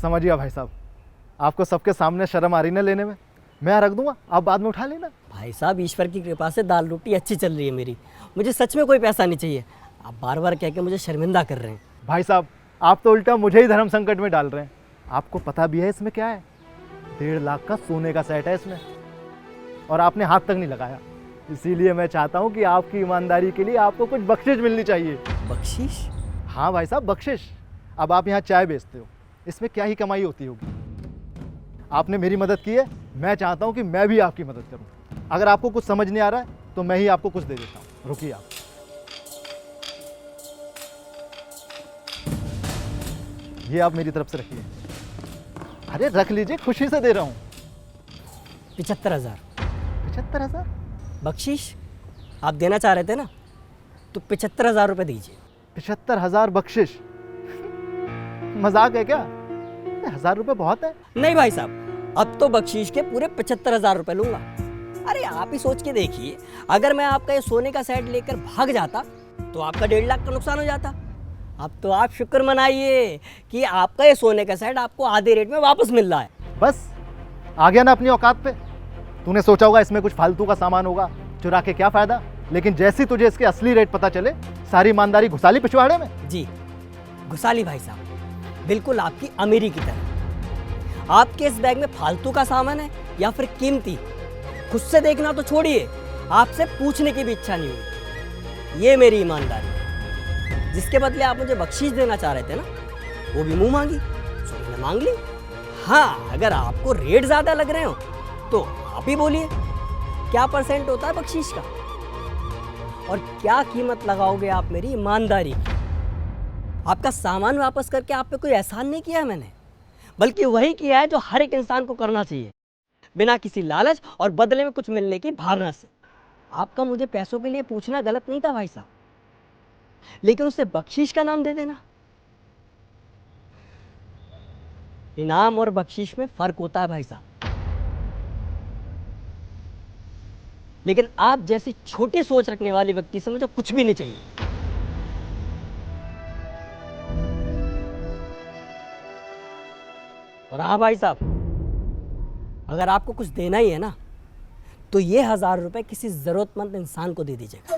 समझ गया भाई साहब, आपको सबके सामने शर्म आ रही ना लेने में। मैं रख दूंगा, आप बाद में उठा लेना। भाई साहब, ईश्वर की कृपा से दाल रोटी अच्छी चल रही है मेरी। मुझे सच में कोई पैसा नहीं चाहिए। आप बार बार कह के मुझे शर्मिंदा कर रहे हैं। भाई साहब, आप तो उल्टा मुझे ही धर्म संकट में डाल रहे हैं। आपको पता भी है इसमें क्या है? 1.5 लाख का सोने का सेट है इसमें, और आपने हाथ तक नहीं लगाया। इसीलिए मैं चाहता हूँ कि आपकी ईमानदारी के लिए आपको कुछ बख्शिश मिलनी चाहिए। बख्शीश? हाँ भाई साहब, बख्शिश। अब आप यहाँ चाय बेचते हो, इसमें क्या ही कमाई होती होगी। आपने मेरी मदद की है, मैं चाहता हूँ कि मैं भी आपकी मदद करूँ। अगर आपको कुछ समझ नहीं आ रहा है तो मैं ही आपको कुछ दे देता हूँ। रुकिए आप। ये आप मेरी तरफ से रखिए। अरे रख लीजिए, खुशी से दे रहा हूँ। 75,000 75,000? बख्शीश आप देना चाह रहे थे ना, तो 75,000 रुपये दीजिए। 75,000 बख्शिश? मजाक है क्या? 1,000 रुपये बहुत है। नहीं भाई साहब, अब तो बख्शीश के पूरे 75,000 रुपये लूंगा। अरे आप ही सोच के देखिए, अगर मैं आपका ये सोने का सेट लेकर भाग जाता तो आपका 1.5 लाख का नुकसान हो जाता। अब तो आप शुक्र मनाइए कि आपका ये सोने का सेट आपको आधे रेट में वापस मिल रहा है। बस आ गया ना अपनी औकात पे। तूने सोचा होगा इसमें कुछ फालतू का सामान होगा, चुरा के क्या फायदा। लेकिन जैसे तुझे इसके असली रेट पता चले, सारी ईमानदारी घुसाली पिछवाड़े में। जी घुसाली भाई साहब, बिल्कुल आपकी अमीरी की तरह। आपके इस बैग में फालतू का सामान है या फिर कीमती, खुद से देखना तो छोड़िए, आपसे पूछने की भी इच्छा नहीं हुई। ये मेरी ईमानदारी है। जिसके बदले आप मुझे बख्शीश देना चाह रहे थे ना, वो भी मुंह मांगी, सो मैंने मांग ली। हाँ, अगर आपको रेट ज्यादा लग रहे हो तो आप ही बोलिए, क्या परसेंट होता है बख्शीश का, और क्या कीमत लगाओगे आप मेरी ईमानदारी की। आपका सामान वापस करके आप पे कोई एहसान नहीं किया है मैंने, बल्कि वही किया है जो हर एक इंसान को करना चाहिए, बिना किसी लालच और बदले में कुछ मिलने की भावना से। आपका मुझे पैसों के लिए पूछना गलत नहीं था भाई साहब, लेकिन उसे बख्शीश का नाम दे देना। इनाम और बख्शीश में फर्क होता है भाई साहब। लेकिन आप जैसी छोटी सोच रखने वाले व्यक्ति से मुझे कुछ भी नहीं चाहिए। और हाँ भाई साहब, अगर आपको कुछ देना ही है ना, तो ये 1,000 रुपए किसी जरूरतमंद इंसान को दे दीजिएगा।